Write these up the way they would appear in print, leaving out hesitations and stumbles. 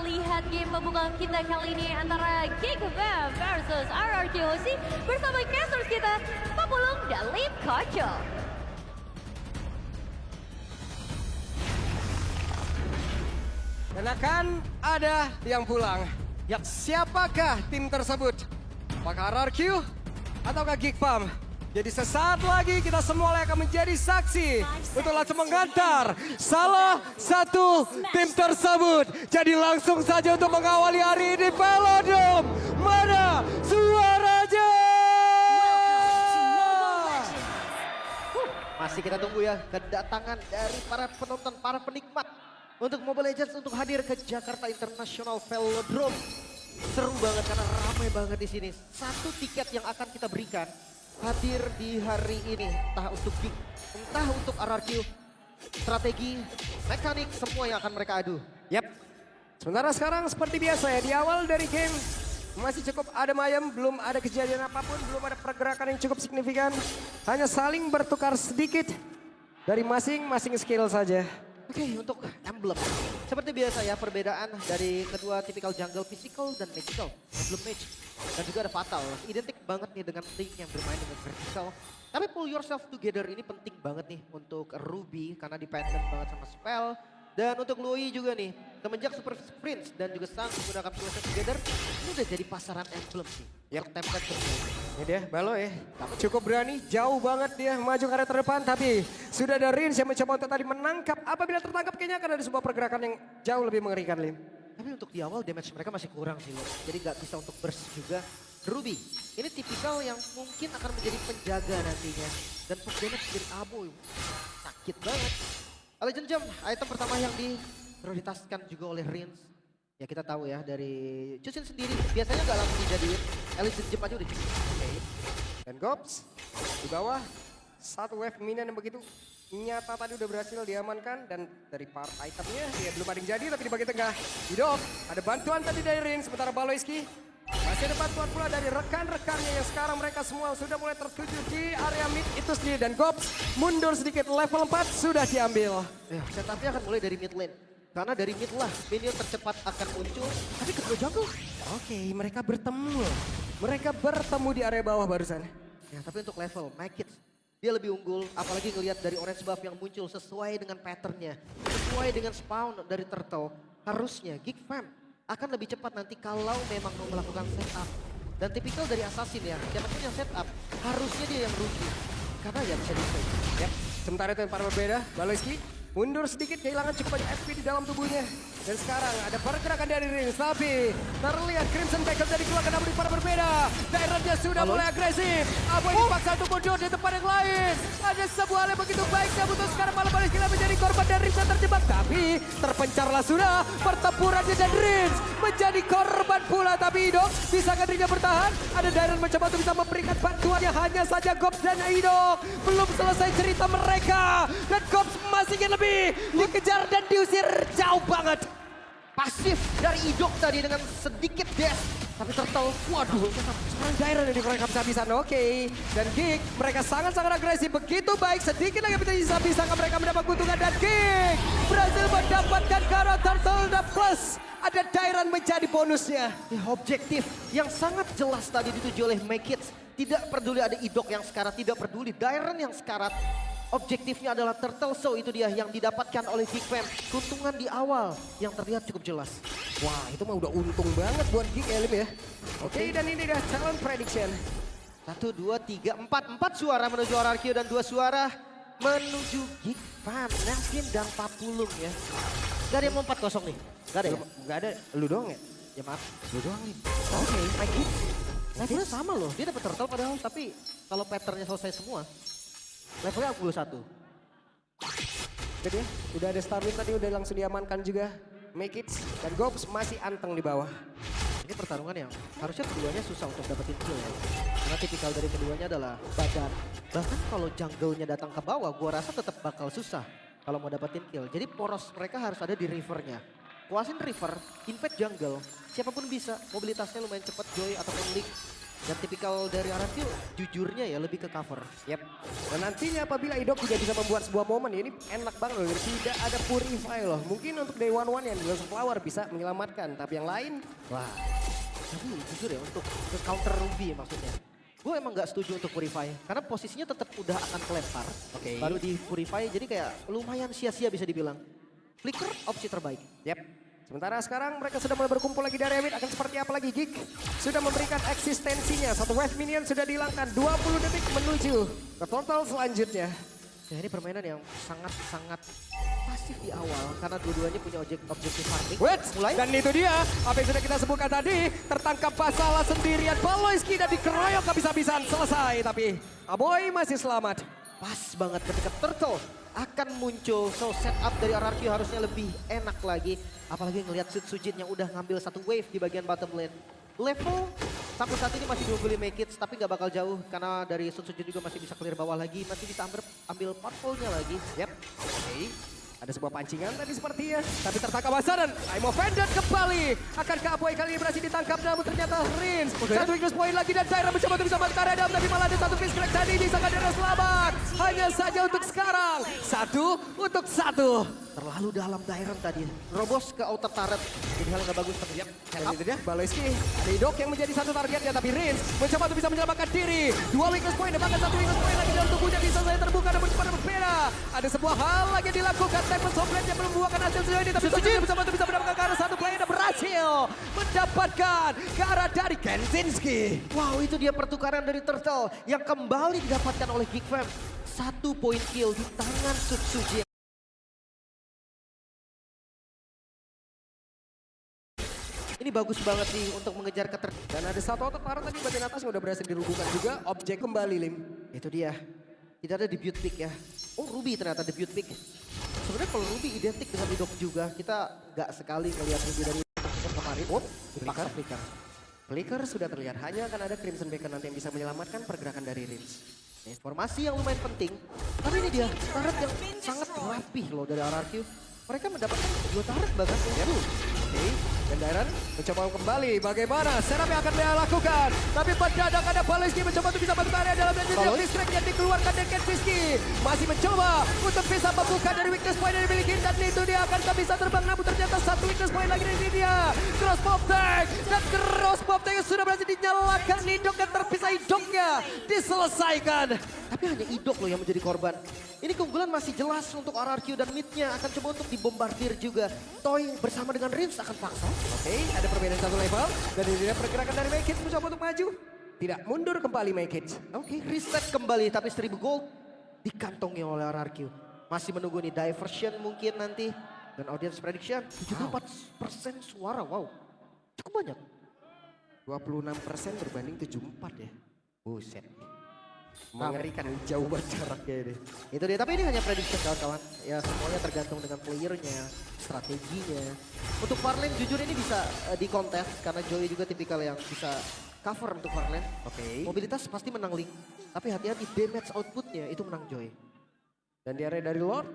lihat game pembukaan kita kali ini antara Geekfam versus RRQOC bersama casters kita, Papulung dan Lim Koco. Dan akan ada yang pulang. Ya, siapakah tim tersebut? Apakah RRQ ataukah Geekfam? Jadi sesaat lagi kita semua akan menjadi saksi untuk langsung menggantar salah satu tim tersebut. Jadi langsung saja untuk mengawali hari ini Velodrome. Mana suaranya? Masih kita tunggu ya kedatangan dari para penonton, para penikmat untuk Mobile Legends untuk hadir ke Jakarta International Velodrome. Seru banget karena ramai banget di sini. Satu tiket yang akan kita berikan hadir di hari ini, entah untuk Geek, entah untuk RRQ, strategi, mekanik, semua yang akan mereka adu. Yap. Sementara sekarang seperti biasa ya, di awal dari game masih cukup adem ayem, belum ada kejadian apapun, belum ada pergerakan yang cukup signifikan. Hanya saling bertukar sedikit dari masing-masing skill saja. Oke, untuk emblem. Seperti biasa ya, perbedaan dari kedua tipikal jungle physical dan magical. Emblem mage. Dan juga ada fatal. Identik banget nih dengan Link yang bermain dengan vertical. Tapi pull yourself together ini penting banget nih untuk Ruby karena dependent banget sama spell. Dan untuk Lui juga nih, semenjak Super Prince dan juga Sang menggunakan pull yourself together, ini udah jadi pasaran emblem sih. Yap. Untuk template tersebut. Ini dia, Balo ya. Cukup berani, jauh banget dia maju ke arah terdepan. Tapi sudah ada Rins yang mencoba untuk tadi menangkap. Apabila tertangkap kayaknya akan ada sebuah pergerakan yang jauh lebih mengerikan, Lim. Tapi untuk di awal damage mereka masih kurang sih loh. Jadi gak bisa untuk burst juga. Ruby, ini tipikal yang mungkin akan menjadi penjaga nantinya. Dan push damage dari Abo, sakit banget. Legend Gem, item pertama yang diprioritaskan juga oleh Rins. Ya kita tahu ya dari Chusin sendiri biasanya gak langsung dijadiin. Legend Gem aja udah cukup. Oke. Dan Gops di bawah. Satu wave minion yang begitu nyata tadi udah berhasil diamankan. Dan dari part itemnya ya belum ada yang jadi, tapi di bagian tengah Idok ada bantuan tadi dari Rin. Sementara Baloiski masih ada bantuan pula dari rekan-rekannya yang sekarang mereka semua sudah mulai tertuju di area mid itu sendiri. Dan Gops mundur sedikit, level 4 sudah diambil. Ya, setupnya akan mulai dari mid lane. Karena dari mid lah minion tercepat akan muncul. Tapi kedua jungle. Oke, mereka bertemu. Mereka bertemu di area bawah barusan. Ya, tapi untuk level, Make It, dia lebih unggul. Apalagi ngelihat dari orange buff yang muncul sesuai dengan patternnya. Sesuai dengan spawn dari turtle. Harusnya Geekfam akan lebih cepat nanti kalau memang mau melakukan setup. Dan tipikal dari assassin ya, siapapun yang setup, harusnya dia yang rugi. Karena ya bisa di-save. Yap, sementara itu yang para berbeda, Baloiski mundur sedikit, kehilangan cukup banyak SP di dalam tubuhnya. Dan sekarang ada pergerakan dari Rins, tapi terlihat Crimson Tackle dari keluarga namun di para berbeda. Daerahnya sudah mulai agresif. Apa yang dipaksa untuk mundur di tempat yang lain. Ada sebuah hal yang begitu baik, namun sekarang malah Baloiski menjadi korban dan Rins yang terjebak. Tapi terpencarlah sudah pertempurannya dan Rins menjadi korban pula. Tapi Idok bisa dirinya bertahan. Ada Dairon mencoba untuk bisa memberikan bantuannya, hanya saja Gops dan Idok belum selesai cerita mereka. Dan Gops masih ingin lebih dikejar dan diusir jauh banget. Pasif dari Idok tadi dengan sedikit dash. Tapi turtle, waduh. Sekarang Dairon yang dikorek habis-habisan, oke. Dan Geek, mereka sangat-sangat agresif. Begitu baik, sedikit lagi bisa mereka mendapat keuntungan. Dan Geek berhasil mendapatkan Kara Turtle dan plus. Ada Dairon menjadi bonusnya. Ya, objektif yang sangat jelas tadi dituju oleh Make It. Tidak peduli ada Idok yang sekarat, tidak peduli Dairon yang sekarat. Objektifnya adalah Turtle, so itu dia yang didapatkan oleh Geekfam. Keuntungan di awal yang terlihat cukup jelas. Wah, itu mah udah untung banget buat Geek ya, Lim ya. Oke, dan ini dah calon prediction. 1, 2, 3, 4. 4 suara menuju RRQ dan 2 suara menuju Geekfam. Nasrin dan Papulung ya. Gak ada yang mau 4-0 nih? Gak ada ya? Gak ada, lu doang ya? Ya maaf, lu doang nih. Oke, Make It. Levelnya sama loh, dia dapat turtle padahal, tapi kalau patternnya selesai semua, levelnya 21. Jadi ya, udah ada Starlink tadi udah langsung diamankan juga. Make It dan Gops masih anteng di bawah. Ini pertarungan yang harusnya keduanya susah untuk dapetin kill ya. Karena tipikal dari keduanya adalah badan. Bahkan kalau jungle-nya datang ke bawah, gua rasa tetap bakal susah kalau mau dapetin kill. Jadi poros mereka harus ada di rivernya. Kuasin river, invade jungle, siapapun bisa, mobilitasnya lumayan cepat, Joy ataupun Link. Dan tipikal dari RRQ jujurnya ya lebih ke cover. Yep. Dan nantinya apabila Idok juga bisa membuat sebuah momen, ini enak banget loh. Tidak ada Purify loh. Mungkin untuk Day 1-1 yang di Flower bisa menyelamatkan. Tapi yang lain, wah. Tapi jujur ya untuk counter Ruby ya maksudnya. Gue emang gak setuju untuk Purify. Karena posisinya tetap udah akan kelempar. Oke. Baru di Purify jadi kayak lumayan sia-sia bisa dibilang. Flicker opsi terbaik. Yep. Sementara sekarang mereka sudah mulai berkumpul lagi dari Emit. Akan seperti apa lagi Geek? Sudah memberikan eksistensinya. Satu wave minion sudah dihilangkan. 20 detik menuju ke total selanjutnya. Ya ini permainan yang sangat-sangat pasif di awal. Karena dua-duanya punya objektif farming. Wait, Mulai. dan itu dia. Apa yang sudah kita sebutkan tadi. Tertangkap Basala sendirian. Baloyski dan dikeroyok habis-habisan. Selesai. Tapi Aboy masih selamat. Pas banget ketika Turtle akan muncul. So setup dari RRQ harusnya lebih enak lagi. Apalagi ngelihat Sujin yang udah ngambil satu wave di bagian bottom lane. Level sampai saat ini masih diungguli Make It, tapi nggak bakal jauh karena dari Sujin juga masih bisa clear bawah lagi, masih bisa ambil purple-nya lagi. Yep. Oke. Ada sebuah pancingan tadi sepertinya. Tapi tertangkap Basar dan I'm offended kembali. Akankah Aboy kali ini berhasil ditangkap namun ternyata Rins. Satu weakness point lagi dan Tyra mencoba untuk bisa balik area dalam. Tapi malah ada satu fish crack tadi bisa Kadera selamat. Hanya saja untuk sekarang. 1 untuk 1. Terlalu dalam Dairon tadi. Robos ke outer turret. Jadi hal nggak bagus tapi Dan itu dia Baloyski. Ada Idok yang menjadi satu targetnya. Tapi Rins mencoba untuk bisa menyelamatkan diri. 2 weakness point dan bahkan 1 weakness point lagi dalam tubuhnya bisa saya terbuka namun cepat berbeda. Ada sebuah hal lagi yang dilakukan. Temple Soplet yang belum membuahkan hasil sejauh ini. Tapi Sujin bisa mendapatkan ke arah satu player dan berhasil mendapatkan ke arah dari Kenzinski. wow, itu dia pertukaran dari Turtle yang kembali didapatkan oleh Geek Fam. 1 point kill di tangan Sujin. Ini bagus banget nih untuk mengejar Dan ada satu otot parah tadi bagian atas yang udah berhasil dirubuhkan juga. Objek kembali Lim. Itu dia. Tidak ada debut pick ya. Oh Ruby ternyata debut pick. Sebenarnya kalau Ruby identik dengan Idok juga. Kita nggak sekali ngelihat Ruby dari kemarin. Oh, dipaksa Flicker. Flicker sudah terlihat. Hanya akan ada Crimson Beacon nanti yang bisa menyelamatkan pergerakan dari Rins. Informasi yang lumayan penting. Tapi ini dia, turret yang sangat rapih loh dari RRQ. Mereka mendapatkan 2 turret bahkan. Oke, dan Dairon mencoba kembali. Bagaimana setup yang akan dia lakukan? Tapi mendadak ada Baloyski mencoba untuk bisa bantu area dalam dan distract yang dikeluarkan dari Kenzinski. Masih mencoba untuk bisa membuka dari weakness point yang dimiliki. Dan itu dia akan bisa terbang. Namun ternyata satu weakness point lagi dari dia. Cross pop tag. Dan cross pop tag yang sudah berhasil dinyalakan. Idok yang terpisah Idoknya diselesaikan. Tapi hanya Idok loh yang menjadi korban. Ini keunggulan masih jelas untuk RRQ dan midnya akan coba untuk dibombardir juga. Toy bersama dengan Rins akan paksa. Oke, ada perbedaan satu level. Dan ini dia pergerakan dari Make It mencoba untuk maju. Tidak, mundur kembali Make It. Oke, reset kembali tapi 1000 gold dikantongi oleh RRQ. Masih menunggu nih diversion mungkin nanti. Dan audience prediction 74% suara, wow. Cukup banyak. 26% berbanding 74 ya. Buset. Mengerikan jauh banget jaraknya ini. Itu dia, tapi ini hanya prediction kawan-kawan. Ya semuanya tergantung dengan playernya, strateginya. Untuk Farlane jujur ini bisa dikontes karena Joey juga tipikal yang bisa cover untuk Farlane. Oke. Mobilitas pasti menang Link, tapi hati-hati damage outputnya itu menang Joey. Dan di area dari Lord,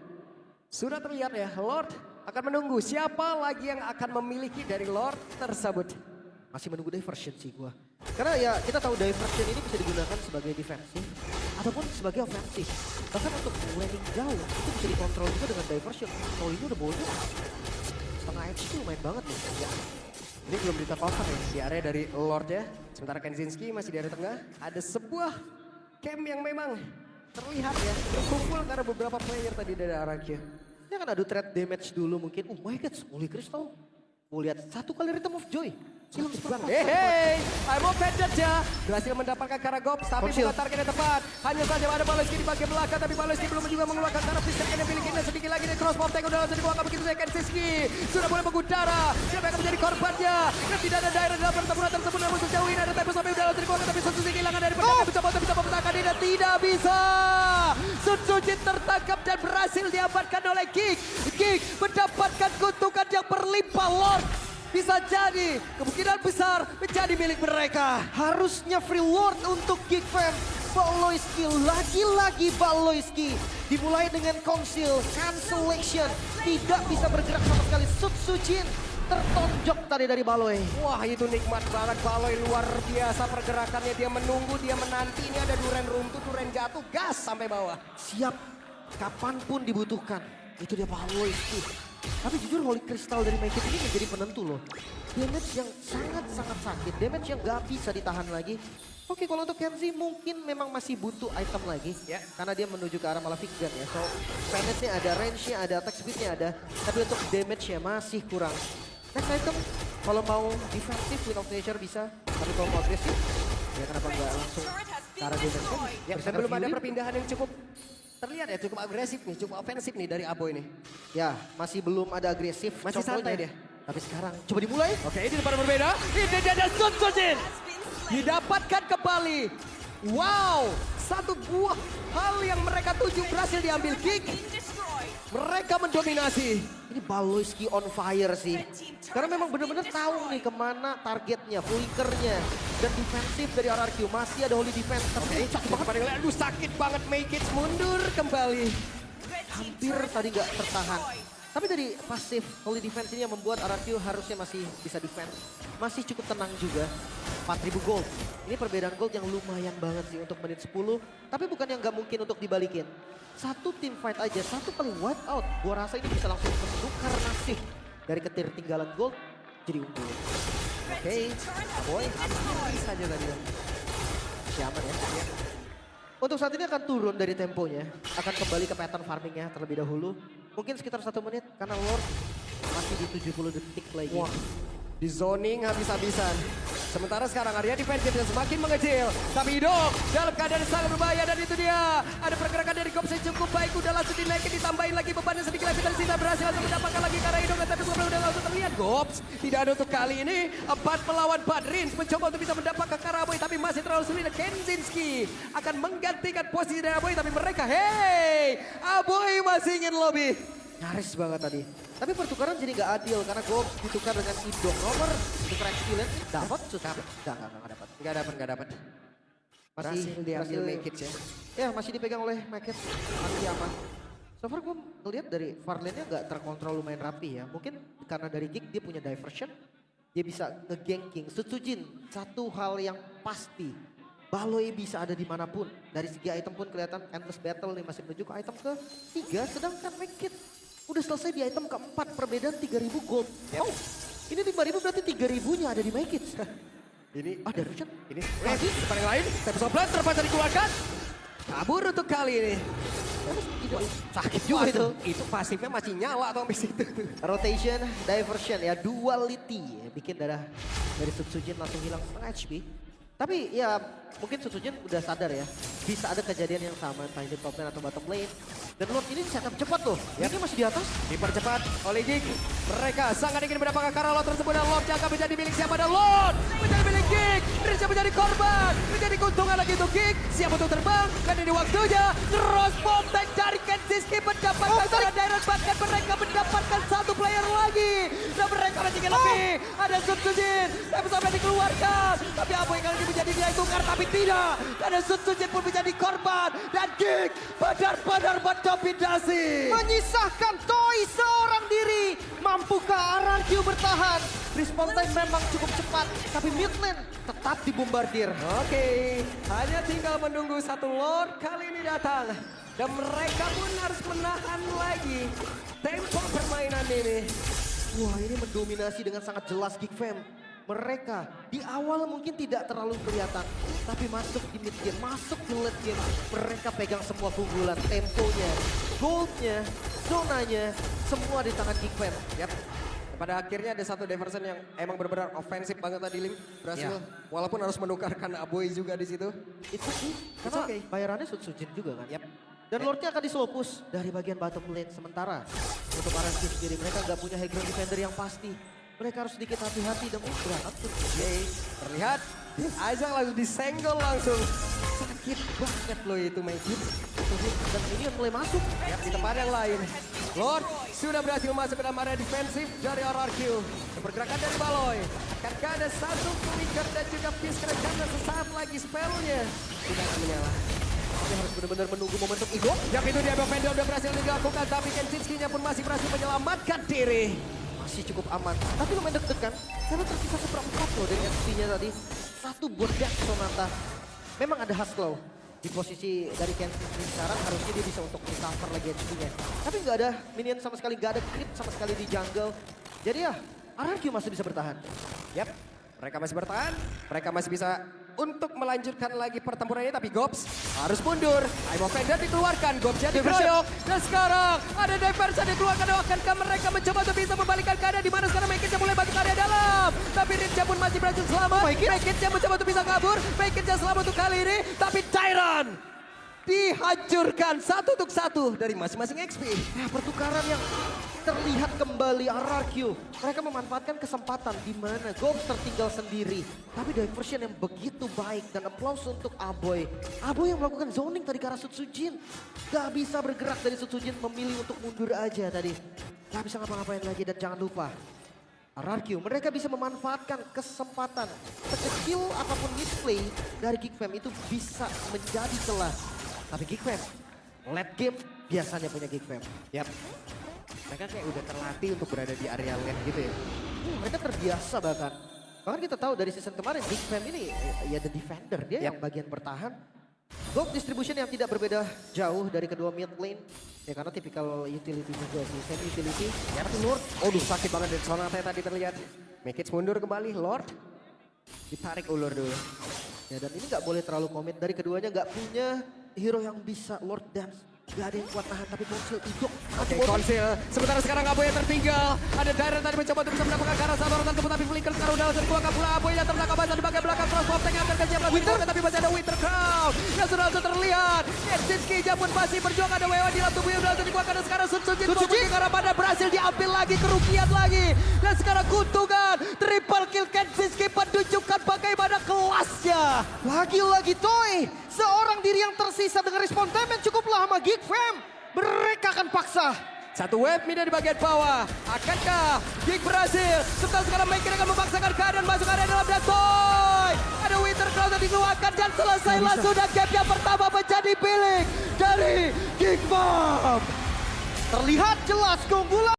sudah terlihat ya, Lord akan menunggu siapa lagi yang akan memiliki dari Lord tersebut. Masih menunggu diversion sih gua. Karena ya kita tahu diversion ini bisa digunakan sebagai defensif ataupun sebagai ofensif. Bahkan untuk laning jauh itu bisa dikontrol juga dengan diversion. Kalau ini udah bonus, setengah HP lumayan banget nih. Ya. Ini belum di top over ya, di area dari Lord ya. Sementara Kenzinski masih di area tengah. Ada sebuah camp yang memang terlihat ya, berkumpul karena beberapa player tadi dari RRQ. Ini akan adu threat damage dulu mungkin. Oh my god, Holy Crystal. Mau lihat 1 kali rhythm of joy. Hilang seperempat. Hey, I'm offended ya. Berhasil mendapatkan Karagops tapi bukan target yang tepat. Hanya saja ada Baloyski di bagian belakang tapi Baloyski belum juga mengeluarkan karena pistol yang dimiliki dan sedikit lagi dari cross pop tank udah langsung dikeluarkan begitu saja Kenzinski. Sudah mulai mengudara. Siapa yang akan menjadi korbannya? Dan tidak ada daerah dalam pertempuran tersebut namun sejauh ini ada tempo sampai udah langsung dikeluarkan tapi Sujin kehilangan dari pertandingan mencoba untuk bisa mempertahankan ini dan tidak bisa. Sujin tertangkap dan berhasil diamankan oleh Geek. Geek mendapatkan kutukan yang berlimpah Lord. Bisa jadi kemungkinan besar menjadi milik mereka. Harusnya free Lord untuk Geek Fam. Baloyski, lagi-lagi Baloyski. Dimulai dengan Council, Cancellation. Tidak bisa bergerak sama sekali. Sujin tertonjok tadi dari Baloy. Wah itu nikmat banget, Baloy luar biasa pergerakannya, dia menunggu, dia menanti, ini ada Duren runtuh, Duren jatuh, gas sampai bawah. Siap kapanpun dibutuhkan. Itu dia Baloy. Tapi jujur Holy Crystal dari Make It ini menjadi penentu loh. Damage yang sangat-sangat sakit, damage yang gak bisa ditahan lagi. Oke, kalau untuk Kenzie mungkin memang masih butuh item lagi. Ya. Karena dia menuju ke arah Malefic Gun ya. So, penetnya ada, range-nya ada, attack speed-nya ada. Tapi untuk damage-nya masih kurang. Next item, kalau mau defensif Wind of Nature bisa. Tapi kalau mau agresif, ya kenapa nggak langsung ke arah damage kan? Ya, dan belum ada perpindahan yang cukup terlihat ya, cukup agresif nih, cukup ofensif nih dari Abo ini. Ya, masih belum ada agresif. Masih contohnya. santai dia. Tapi sekarang, coba dimulai. Oke, ini depan berbeda. Ini dia ada Sun Sojin. Didapatkan kembali. Wow, satu buah hal yang mereka tuju berhasil diambil Geek. Mereka mendominasi. Ini Baloyski on fire sih. Karena memang benar-benar tahu nih kemana targetnya, flickernya. Dan defensif dari RRQ. Masih ada Holy Defense. Tapi sakit banget. Aduh sakit banget, Make It mundur kembali. Hampir tadi nggak tertahan. Tapi dari pasif Holy Defense ini yang membuat RRQ harusnya masih bisa defense. Masih cukup tenang juga. 4.000 gold. Ini perbedaan gold yang lumayan banget sih untuk menit 10. Tapi bukan yang nggak mungkin untuk dibalikin. Satu team fight aja, satu kali wipe out. Gua rasa ini bisa langsung menukar nasib. Dari ketertinggalan gold jadi unggul. Oke, boy, hampir saja tadi. Siaman ya. Untuk saat ini akan turun dari temponya. Akan kembali ke pattern farmingnya terlebih dahulu. Mungkin sekitar 1 menit karena Lord masih di 70 detik lagi. Wah, di zoning habis-habisan. Sementara sekarang area defensifnya semakin mengecil. Tapi Hidok dalam keadaan sangat berbahaya dan itu dia. Ada pergerakan dari Gops yang cukup baik. Udah langsung dinaikin, ditambahin lagi bebannya sedikit lagi. Dan Sita berhasil untuk mendapatkan lagi karena Hidok. Tapi udah langsung terlihat Gops. Tidak ada untuk kali ini. 4 melawan 4. Rins mencoba untuk bisa mendapatkan Karaboy. Tapi masih terlalu sulit. Kenzinski akan menggantikan posisi dari Aboy. Tapi mereka, hey, Aboy masih ingin lobby. Nyaris banget tadi. Tapi pertukaran jadi nggak adil karena Gops ditukar dengan Idok. Nomor tukar experience dapat susah. Nggak dapat. Masih diambil Make It ya. Ya masih dipegang oleh Make It. Masih aman. So far gue ngeliat dari Farlane-nya nggak terkontrol lumayan rapi ya. Mungkin karena dari Geek dia punya diversion. Dia bisa nge-ganking. Setsujin satu hal yang pasti. Baloy bisa ada dimanapun. Dari segi item pun kelihatan endless battle nih masih menuju ke item ke-3. Sedangkan Make It udah selesai di item ke-4, perbedaan 3.000 gold. Yep. Oh, ini 5.000 berarti 3.000-nya ada di Make It. Ini Ada Rushan. Ini lagi depan yang lain. Tapi Soplan terpaksa dikeluarkan. Kabur untuk kali ini. Tidak. Sakit juga itu. Itu pasifnya masih nyala atau habis itu. Rotation, diversion ya, duality. Bikin darah dari Setsujin langsung hilang setengah HP. Tapi ya mungkin Setsujin udah sadar ya. Bisa ada kejadian yang sama entah di top lane atau bottom lane. Dan Lord ini setup cepat loh. Ini masih di atas. Dipercepat oleh Geek. Mereka sangat ingin mendapatkan Karalo tersebut dan Lord jangka menjadi milik siapa dan Lord menjadi milik Geek. Rinsa menjadi korban. Menjadi keuntungan lagi untuk Geek. Siap untuk terbang. Dan ini waktunya. Terus bomb tank dari Kenzinski mendapatkan secara direct. Bahkan mereka mendapatkan satu player lagi. Dan mereka masih ingin lebih. Ada Setsujin. Tapi sampai dikeluarkan. Tapi apa yang kali ini menjadi nilai tukar. Tapi tidak. Karena Setsujin pun menjadi korban. Dan Geek benar-benar mendominasi. Menyisahkan Toy seorang diri. Mampukah RRQ bertahan? Respawn time memang cukup cepat. Tapi mid lane tetap dibombardir. Oke, hanya tinggal menunggu satu Lord kali ini datang. Dan mereka pun harus menahan lagi tempo permainan ini. Wah ini mendominasi dengan sangat jelas Geek Fam. Mereka di awal mungkin tidak terlalu kelihatan. Tapi masuk di mid game, masuk di late game. Mereka pegang semua keunggulan, temponya, goldnya, zonanya. Semua di tangan Geek Fam. Yap. Pada akhirnya ada satu diversion yang emang benar-benar ofensif banget tadi Lim. Berhasil. Ya. Walaupun harus menukarkan Aboy juga di situ. Itu sih, karena bayarannya Setsujin juga kan. Yap. Dan Lordnya akan di slow push dari bagian bottom lane. Sementara untuk RRQ sendiri mereka nggak punya high ground defender yang pasti. Mereka harus sedikit hati-hati dan berangkat tuh. Oke, terlihat Ajang langsung disenggol langsung. Sakit banget loh itu Magic. Dan ini yang mulai masuk. Ya, di tempat yang lain. Lord sudah berhasil masuk ke dalam area defensif dari RRQ. Pergerakan dari Baloy. Akankah ada satu flicker dan juga Fisker karena sesaat lagi spellnya tidak akan menyala. Ini harus benar-benar menunggu momentum Igor. Yang itu dia Vendor udah berhasil dilakukan, tapi Kenzinski-nya pun masih berhasil menyelamatkan diri. masih cukup aman. Tapi lumayan deg-degan karena tersisa seperempat loh dari XP-nya tadi. Satu buat Dark Sonata. Memang ada Hustle di posisi dari Kenshin sekarang, harusnya dia bisa untuk recover lagi HP-nya. Tapi nggak ada minion sama sekali, nggak ada creep sama sekali di jungle. Jadi ya, RRQ masih bisa bertahan. Yap, mereka masih bertahan, mereka masih bisa untuk melanjutkan lagi pertempuran ini, tapi Gops harus mundur. Time of Ender dikeluarkan, Gops jadi dikeroyok. Dan sekarang ada diversion dikeluarkan. Akankah mereka mencoba untuk bisa membalikkan keadaan di mana sekarang Mekitnya mulai masuk ke area dalam. Tapi Rinja pun masih berhasil selamat. Mekitnya mencoba untuk bisa kabur. Mekitnya selamat untuk kali ini. Tapi Tyron dihancurkan 1-1 dari masing-masing XP. Nah, pertukaran yang terlihat kembali RRQ. Mereka memanfaatkan kesempatan di mana Gops tertinggal sendiri. Tapi diversion yang begitu baik dan applause untuk Aboy. Aboy yang melakukan zoning tadi ke arah Sutsujin. Gak bisa bergerak dari Sutsujin, memilih untuk mundur aja tadi. Gak bisa ngapa-ngapain lagi dan jangan lupa. RRQ, mereka bisa memanfaatkan kesempatan. Sekecil apapun misplay dari Geekfam itu bisa menjadi celah. Tapi Geekfam, late game biasanya punya Geekfam. Yap, mereka kayak udah terlatih untuk berada di area lane gitu ya. Mereka terbiasa bahkan. Bahkan kita tahu dari season kemarin Geekfam ini ya the defender. Dia yang bagian bertahan. Gold distribution yang tidak berbeda jauh dari kedua mid lane. Ya karena tipikal utility juga sih, semi utility. Ya tapi Lord, aduh sakit banget dari Sonata tadi terlihat. Mekits mundur kembali, Lord ditarik ulur dulu. Ya dan ini nggak boleh terlalu komit dari keduanya, nggak punya hero yang bisa Lord Dance. Gak ada yang kuat nahan, tapi Konsil hidup. Oke, Konsil. Sementara sekarang Aboy yang tertinggal. Ada Darren tadi mencoba untuk bisa mendapatkan ke arah satu orang tersebut, tapi Flicker sekarang udah langsung dikeluarkan pula. Aboy yang tertangkap basah di bagian belakang. Crossbow tank yang akan kejam lagi dikeluarkan, tapi masih ada Winter Crown. Yang sudah langsung terlihat. Kensinski pun masih berjuang, ada Wewa di dalam tubuh yang sudah langsung dikeluarkan. Dan sekarang Sutsujin ke arah pada berhasil diambil lagi, kerugian lagi. Dan sekarang keuntungan. Triple kill Kensinski menunjukkan bagaimana kelasnya. Lagi-lagi Toy, seorang diri yang tersisa dengan respon damage cukup lama. Geekfam, mereka akan paksa. Satu wave mida di bagian bawah. Akankah Geek berhasil? Sekarang Mekir akan memaksakan keadaan masuk area dalam dan Toy. Ada Winter Crown yang dikeluarkan dan selesai langsung, dan game yang pertama menjadi milik dari Geekfam. Terlihat jelas keunggulan.